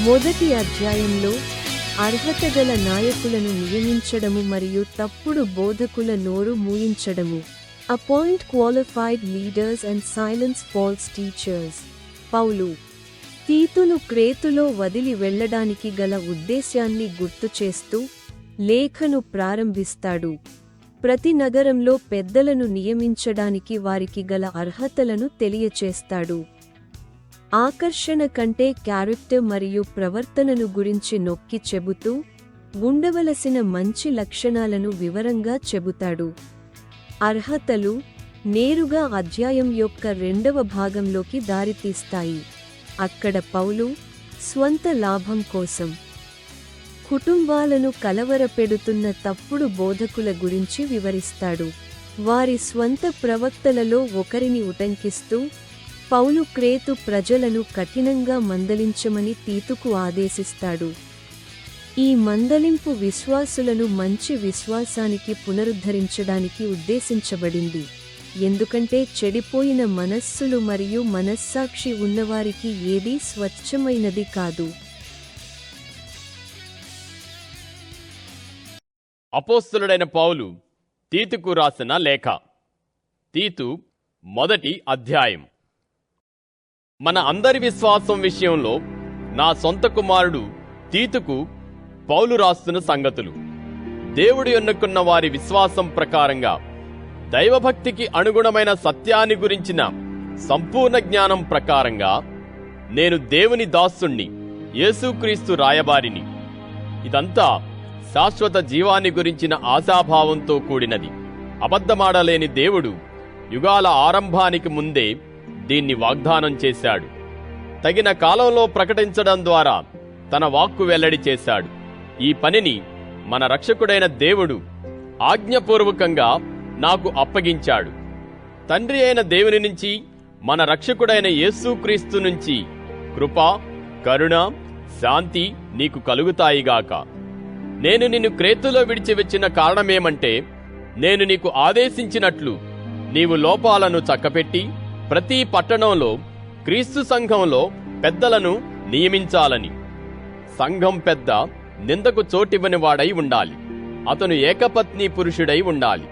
మొదటి అధ్యాయంలో అర్హతగల నాయకులను నియమించడము మరియు తప్పుడు బోధకుల నోరు మూయించడము. Appoint qualified leaders and silence false teachers. పౌలు తీతును క్రేతులో వదిలి వెళ్ళడానికి గల ఉద్దేశ్యాన్ని గుర్తుచేస్తూ లేఖను ప్రారంభిస్తాడు. ప్రతి నగరంలో పెద్దలను నియమించడానికి వారికి గల అర్హతలను తెలియచేస్తాడు. ఆకర్షణ కంటే క్యారెక్టర్ మరియు ప్రవర్తనను గురించి నొక్కి చెబుతూ ఉండవలసిన మంచి లక్షణాలను వివరంగా చెబుతాడు. అర్హతలు నేరుగా అధ్యాయం యొక్క 2వ భాగంలోకి దారితీస్తాయి. అక్కడ పౌలు స్వంత లాభం కోసం కుటుంబాలను కలవరపెడుతున్న తప్పుడు బోధకుల గురించి వివరిస్తాడు. వారి స్వంత ప్రవక్తలలో ఒకరిని ఉటంకిస్తూ పౌలు క్రేతు ప్రజలను కఠినంగా మందలించమని తీతుకు ఆదేశిస్తాడు. ఈ మందలింపు విశ్వాసులను మంచి విశ్వాసానికి పునరుద్ధరించడానికి ఉద్దేశించబడింది, ఎందుకంటే చెడిపోయిన మనస్సులు మరియు మనస్సాక్షి ఉన్నవారికి ఏదీ స్వచ్ఛమైనది కాదు. అపోస్తలుడైన పౌలు తీతుకు రాసిన లేఖ. తీతు మొదటి అధ్యాయం. మన అందరి విశ్వాసం విషయంలో నా సొంత కుమారుడు తీతుకు పౌలు రాస్తున్న సంగతులు. దేవుడు ఎన్నుకున్న వారి విశ్వాసం ప్రకారంగా దైవభక్తికి అనుగుణమైన సత్యాన్ని గురించిన సంపూర్ణ జ్ఞానం ప్రకారంగా నేను దేవుని దాసుణ్ణి, యేసుక్రీస్తు రాయబారిని. ఇదంతా శాశ్వత జీవాన్ని గురించిన ఆశాభావంతో కూడినది. అబద్ధమాడలేని దేవుడు యుగాల ఆరంభానికి ముందే దీన్ని వాగ్దానం చేశాడు. తగిన కాలంలో ప్రకటించడం ద్వారా తన వాక్కు వెల్లడి చేశాడు. ఈ పనిని మన రక్షకుడైన దేవుడు ఆజ్ఞపూర్వకంగా నాకు అప్పగించాడు. తండ్రి అయిన దేవుని నుంచి, మన రక్షకుడైన యేసుక్రీస్తు నుంచి కృప, కరుణ, శాంతి నీకు కలుగుతాయిగాక. నేను నిన్ను క్రేతులో విడిచివచ్చిన కారణమేమంటే, నేను నీకు ఆదేశించినట్లు నీవు లోపాలను చక్కపెట్టి ప్రతి పట్టణంలో క్రీస్తు సంఘంలో పెద్దలను నియమించాలని. సంఘం పెద్ద నిందకు చోటివ్వని వాడై ఉండాలి. అతను ఏకపత్ని పురుషుడై ఉండాలి.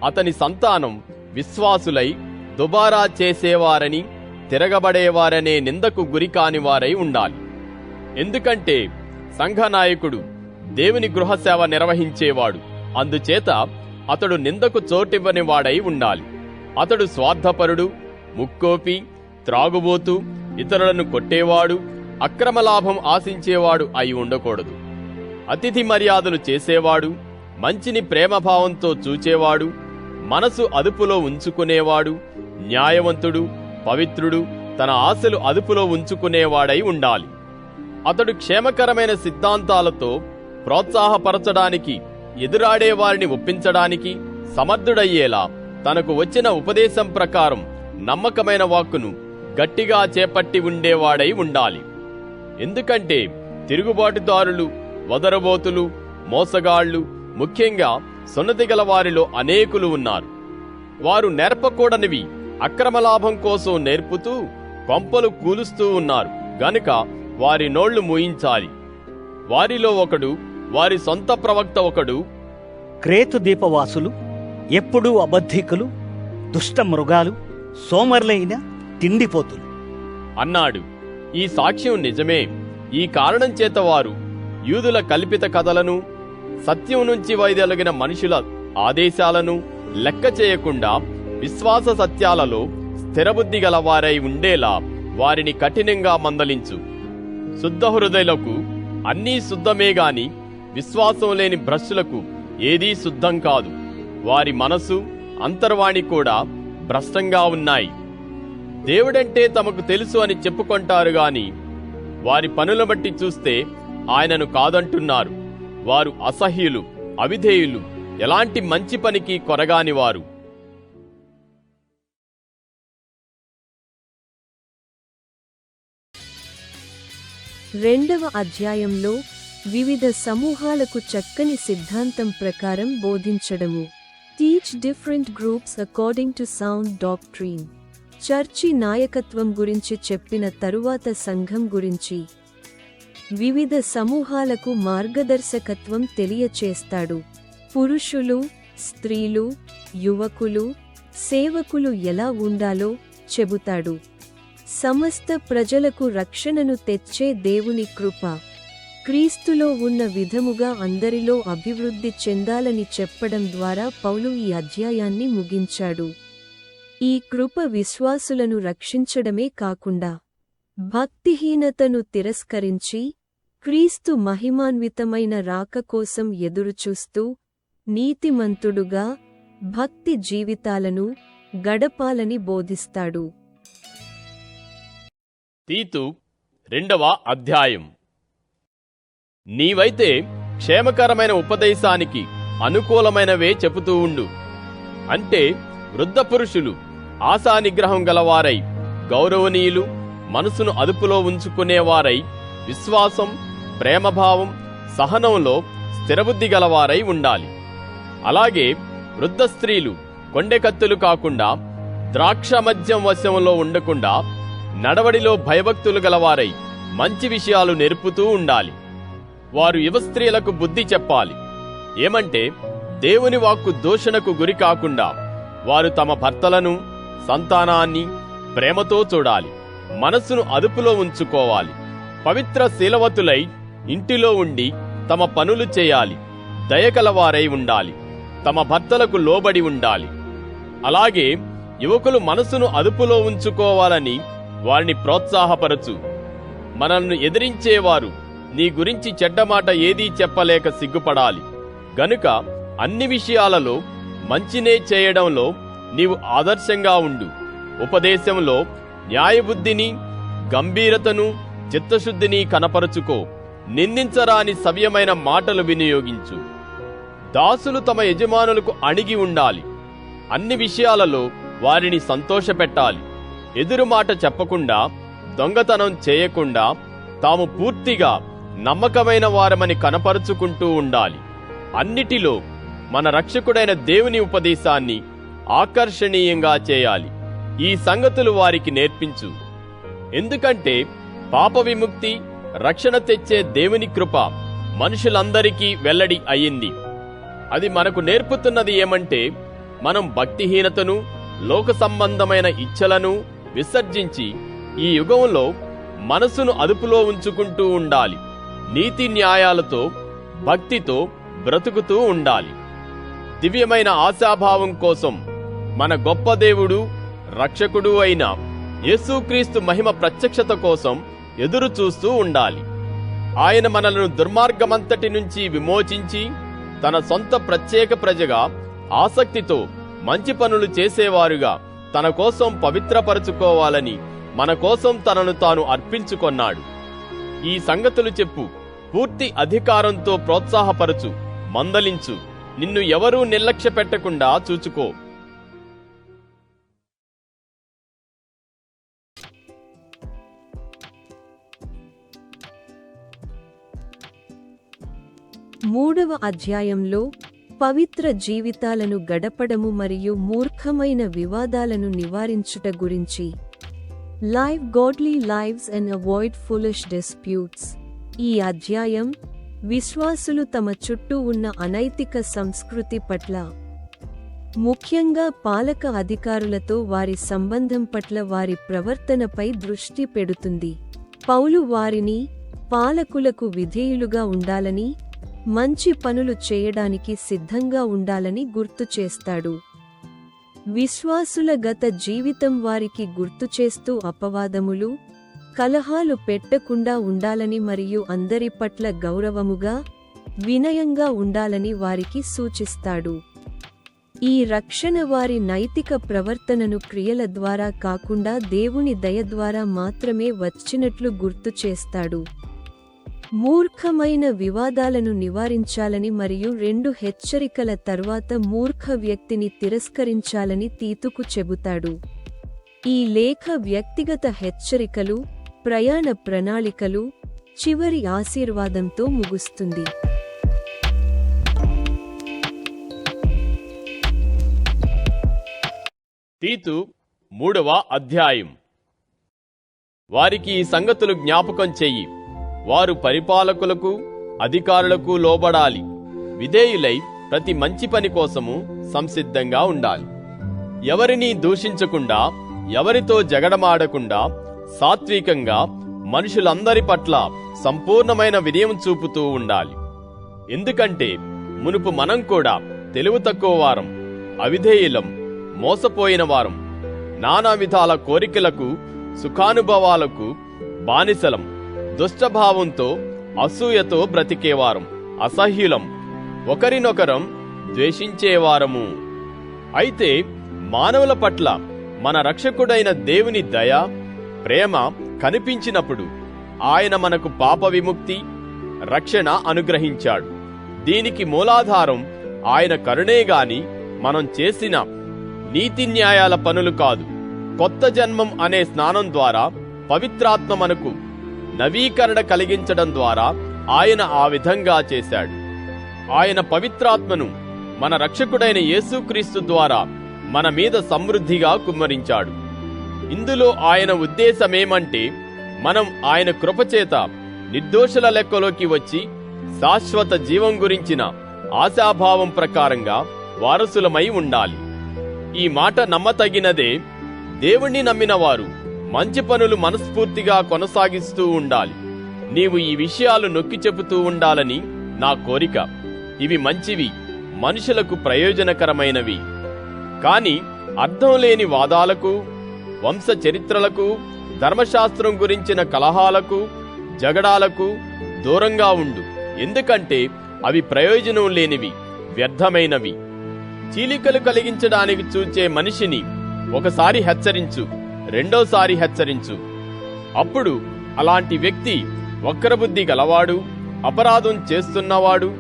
అతని సంతానం విశ్వాసులై దుబారా చేసేవారని, తిరగబడేవారనే నిందకు గురికాని వారై ఉండాలి. ఎందుకంటే సంఘనాయకుడు దేవుని గృహసేవ నిర్వహించేవాడు. అందుచేత అతడు నిందకు చోటివ్వని వాడై ఉండాలి. అతడు స్వార్థపరుడు, ముక్కోపి, త్రాగుబోతు, ఇతరులను కొట్టేవాడు, అక్రమలాభం ఆశించేవాడు అయి ఉండకూడదు. అతిథి మర్యాదలు చేసేవాడు, మంచిని ప్రేమభావంతో చూచేవాడు, మనసు అదుపులో ఉంచుకునేవాడు, న్యాయవంతుడు, పవిత్రుడు, తన ఆశలు అదుపులో ఉంచుకునేవాడై ఉండాలి. అతడు క్షేమకరమైన సిద్ధాంతాలతో ప్రోత్సాహపరచడానికి, ఎదురాడే వారిని ఒప్పించడానికి సమర్థుడయ్యేలా తనకు వచ్చిన ఉపదేశం ప్రకారం నమ్మకమైన వాక్కును గట్టిగా చేపట్టి ఉండేవాడై ఉండాలి. ఎందుకంటే తిరుగుబాటుదారులు, వదరబోతులు, మోసగాళ్లు, ముఖ్యంగా సున్నతిగల వారిలో అనేకులు ఉన్నారు. వారు నేర్పకూడనివి అక్రమలాభం కోసం నేర్పుతూ కొంపలు కూలుస్తూ ఉన్నారు గనుక వారి నోళ్లు మూయించాలి. వారిలో ఒకడు, వారి సొంత ప్రవక్త ఒకడు, క్రేతు దీపవాసులు ఎప్పుడూ అబద్ధికులు, దుష్ట మృగాలు, సోమరులైన తిండిపోతులు అన్నాడు. ఈ సాక్ష్యం నిజమే. ఈ కారణం చేత వారు యూదుల కల్పిత కథలను, సత్యం నుంచి వైదొలగిన మనుషుల ఆదేశాలను లెక్క చేయకుండా విశ్వాస సత్యాలలో స్థిరబుద్ధి గలవారై ఉండేలా వారిని కఠినంగా మందలించు. శుద్ధ హృదయులకు అన్నీ శుద్ధమే గాని విశ్వాసం లేని భ్రష్టులకు ఏదీ శుద్ధం కాదు. వారి మనసు, అంతర్వాణి కూడా భ్రష్టంగా ఉన్నాయి. దేవుడంటే తమకు తెలుసు అని చెప్పుకొంటారు గాని వారి పనుల బట్టి చూస్తే ఆయనను కాదంటున్నారు. వారు అసహ్యులు, అవిధేయులు, ఎలాంటి మంచి పనికి కొరగానివారు. రెండవ అధ్యాయంలో వివిధ సమూహాలకు చక్కని సిద్ధాంతం ప్రకారం బోధించడము. Teach different groups according to sound doctrine. చర్చి నాయకత్వం గురించి చెప్పిన తరువాత సంఘం గురించి. వివిధ సమూహాలకు మార్గదర్శకత్వం తెలియచేస్తాడు. పురుషులు, స్త్రీలు, యువకులు, సేవకులు ఎలా ఉండాలో చెబుతాడు. సమస్త ప్రజలకు రక్షణను తెచ్చే దేవుని కృప క్రీస్తులో ఉన్న విధముగా అందరిలో అభివృద్ధి చెందాలని చెప్పడం ద్వారా పౌలు ఈ అధ్యాయాన్ని ముగించాడు. ఈ కృప విశ్వాసులను రక్షించడమే కాకుండా భక్తిహీనతను తిరస్కరించి క్రీస్తు మహిమాన్వితమైన రాక కోసం ఎదురుచూస్తూ నీతిమంతుడుగా భక్తి జీవితాలను గడపాలని బోధిస్తాడు. తీతు 2వ అధ్యాయం. నీవైతే క్షేమకరమైన ఉపదేశానికి అనుకూలమైనవే చెబుతూ ఉండు. అంటే వృద్ధ పురుషులు ఆశానిగ్రహం గలవారై, గౌరవనీయులు, మనసును అదుపులో ఉంచుకునేవారై, విశ్వాసం, ప్రేమభావం, సహనంలో స్థిరబుద్ధి గలవారై ఉండాలి. అలాగే వృద్ధ స్త్రీలు కొండెకత్తులు కాకుండా, ద్రాక్ష మద్యం వశంలో ఉండకుండా, నడవడిలో భయభక్తులు గలవారై మంచి విషయాలు నేర్పుతూ ఉండాలి. వారు యువ స్త్రీలకు బుద్ధి చెప్పాలి. ఏమంటే దేవుని వాక్కు దూషణకు గురి కాకుండా వారు తమ భర్తలను, సంతానాన్ని ప్రేమతో చూడాలి. మనస్సును అదుపులో ఉంచుకోవాలి. పవిత్ర శీలవతులై ఇంటిలో ఉండి తమ పనులు చేయాలి. దయగలవారై ఉండాలి. తమ భర్తలకు లోబడి ఉండాలి. అలాగే యువకులు మనస్సును అదుపులో ఉంచుకోవాలని వారిని ప్రోత్సాహపరచు. మనల్ని ఎదిరించేవారు నీ గురించి చెడ్డమాట ఏదీ చెప్పలేక సిగ్గుపడాలి. గనుక అన్ని విషయాలలో మంచినే చేయడంలో నీవు ఆదర్శంగా ఉండు. ఉపదేశంలో న్యాయబుద్ధిని, గంభీరతను, చిత్తశుద్ధిని కనపరుచుకో. నిందించరాని సవ్యమైన మాటలు వినియోగించు. దాసులు తమ యజమానులకు అణిగి ఉండాలి. అన్ని విషయాలలో వారిని సంతోషపెట్టాలి. ఎదురు మాట చెప్పకుండా, దొంగతనం చేయకుండా, తాము పూర్తిగా నమ్మకమైన వారమని కనపరుచుకుంటూ ఉండాలి. అన్నిటిలో మన రక్షకుడైన దేవుని ఉపదేశాన్ని ఆకర్షణీయంగా చేయాలి. ఈ సంగతులు వారికి నేర్పించు. ఎందుకంటే పాప విముక్తి, రక్షణ తెచ్చే దేవుని కృప మనుషులందరికీ వెల్లడి అయింది. అది మనకు నేర్పుతున్నది ఏమంటే, మనం భక్తిహీనతను, లోక సంబంధమైన ఇచ్ఛలను విసర్జించి ఈ యుగంలో మనసును అదుపులో ఉంచుకుంటూ ఉండాలి. నీతి న్యాయాలతో, భక్తితో బ్రతుకుతూ ఉండాలి. దివ్యమైన ఆశాభావం కోసం మన గొప్ప దేవుడు, రక్షకుడు అయిన యేసుక్రీస్తు మహిమ ప్రత్యక్షత కోసం ఎదురు చూస్తూ ఉండాలి. ఆయన మనలను దుర్మార్గమంతటి నుంచి విమోచించి తన సొంత ప్రత్యేక ప్రజగా ఆసక్తితో మంచి పనులు చేసేవారుగా తన కోసం పవిత్రపరచుకోవాలని మన కోసం తనను తాను అర్పించుకొన్నాడు. ఈ సంగతులు చెప్పు. పూర్తి అధికారంతో ప్రోత్సాహపరచు, మందలించు. నిన్ను ఎవరూ నిర్లక్ష్య పెట్టకుండా చూచుకో. మూడవ అధ్యాయంలో పవిత్ర జీవితాలను గడపడము మరియు మూర్ఖమైన వివాదాలను నివారించుట గురించి, live godly lives and avoid foolish disputes. ఈ అధ్యాయం విశ్వాసులు తమ చుట్టూ ఉన్న అనైతిక సంస్కృతి పట్ల, ముఖ్యంగా పాలక అధికారులతో వారి సంబంధం పట్ల వారి ప్రవర్తనపై దృష్టి పెడుతుంది. పౌలు వారిని పాలకులకు విధేయులుగా ఉండాలని, మంచి పనులు చేయడానికి సిద్ధంగా ఉండాలని గుర్తు చేస్తాడు. విశ్వాసుల గత జీవితం వారికి గుర్తుచేస్తూ అపవాదములు, కలహాలు పెట్టకుండా ఉండాలని మరియు అందరి పట్ల గౌరవముగా, వినయంగా ఉండాలని వారికి సూచిస్తాడు. ఈ రక్షణ వారి నైతిక ప్రవర్తనను క్రియల ద్వారా కాకుండా దేవుని దయ ద్వారా మాత్రమే వచ్చినట్లు గుర్తు చేస్తాడు. మూర్ఖమైన వివాదాలను నివారించాలని మరియు 2 హెచ్చరికల తర్వాత మూర్ఖ వ్యక్తిని తిరస్కరించాలని తీతుకు చెబుతాడు. ఈ లేఖ వ్యక్తిగత హెచ్చరికలు, ప్రయాణ ప్రణాళికలు, చివరి ఆశీర్వాదంతో ముగుస్తుంది. తీతు 3వ అధ్యాయం. వారికి ఈ సంగతులు జ్ఞాపకం చెయ్యి. వారు పరిపాలకులకు అధికారులకు లోబడాలి. విధేయులై ప్రతి మంచి పని కోసము సంసిద్ధంగా ఉండాలి. ఎవరినీ దూషించకుండా, ఎవరితో జగడమాడకుండా, సాత్వికంగా మనుషులందరి పట్ల సంపూర్ణమైన వినయం చూపుతూ ఉండాలి. ఎందుకంటే మునుపు మనం కూడా తెలివి తక్కువ వారం, అవిధేయులం, మోసపోయిన వారం, నానా విధాల కోరికలకు, సుఖానుభవాలకు బానిసలం, దుష్టభావంతో, అసూయతో బ్రతికేవారం, అసహ్యులం, ఒకరినొకరం ద్వేషించేవారము. అయితే మానవుల పట్ల మన రక్షకుడైన దేవుని దయ, ప్రేమ కనిపించినప్పుడు ఆయన మనకు పాప విముక్తి, రక్షణ అనుగ్రహించాడు. దీనికి మూలాధారం ఆయన కరుణే గాని మనం చేసిన నీతి న్యాయాల పనులు కాదు. కొత్త జన్మం అనే స్నానం ద్వారా పవిత్రాత్మ మనకు నవీకరణ కలిగించడం ద్వారా ఆయన ఆ విధంగా చేశాడు. ఆయన పవిత్రాత్మను మన రక్షకుడైన యేసుక్రీస్తు ద్వారా మన మీద సమృద్ధిగా కుమ్మరించాడు. ఇందులో ఆయన ఉద్దేశమేమంటే మనం ఆయన కృపచేత నిర్దోషుల లెక్కలోకి వచ్చి శాశ్వత జీవం గురించిన ఆశాభావం ప్రకారంగా వారసులమై ఉండాలి. ఈ మాట నమ్మతగినదే. దేవుణ్ణి నమ్మిన వారు మంచి పనులు మనస్ఫూర్తిగా కొనసాగిస్తూ ఉండాలి. నీవు ఈ విషయాలు నొక్కి చెబుతూ ఉండాలని నా కోరిక. ఇవి మంచివి, మనుషులకు ప్రయోజనకరమైనవి. కాని అర్థం లేని వాదాలకు, వంశ చరిత్రలకు, ధర్మశాస్త్రం గురించిన కలహాలకు, జగడాలకు దూరంగా ఉండు. ఎందుకంటే అవి ప్రయోజనం లేనివి, వ్యర్థమైనవి. చీలికలు కలిగించడానికి చూచే మనిషిని ఒకసారి హెచ్చరించు, రెండోసారి హెచ్చరించు. అప్పుడు అలాంటి వ్యక్తి వక్రబుద్ధి గలవాడు, అపరాధం చేస్తున్నవాడు,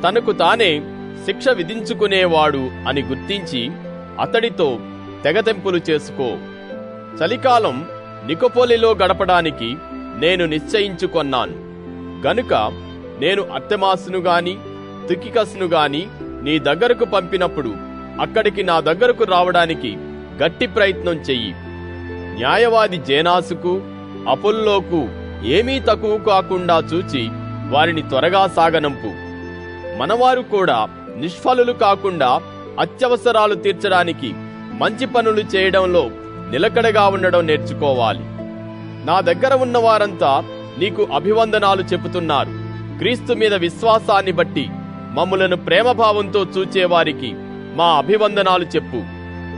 తనకు తానే శిక్ష విధించుకునేవాడు అని గుర్తించి అతడితో తెగతెంపులు చేసుకో. చలికాలం నికోపోలిలో గడపడానికి నేను నిశ్చయించుకొన్నాను గనుక నేను అర్తెమాసును గాని తుకికస్ను గాని నీ దగ్గరకు పంపినప్పుడు అక్కడికి నా దగ్గరకు రావడానికి గట్టి ప్రయత్నం చెయ్యి. న్యాయవాది జేనాసుకు, అపోల్లోకు ఏమీ తక్కువ కాకుండా చూచి వారిని త్వరగా సాగనంపు. మనవారు కూడా నిష్ఫలులు కాకుండా అత్యవసరాలు తీర్చడానికి మంచి పనులు చేయడంలో నిలకడగా ఉండడం నేర్చుకోవాలి. నా దగ్గర ఉన్న వారంతా నీకు అభివందనాలు చెబుతున్నారు. క్రీస్తు మీద విశ్వాసాన్ని బట్టి మమ్ములను ప్రేమభావంతో చూచేవారికి మా అభివందనాలు చెప్పు.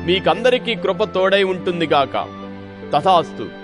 మీకందరికీ కృప తోడై ఉంటుందిగాక. తథాస్తు.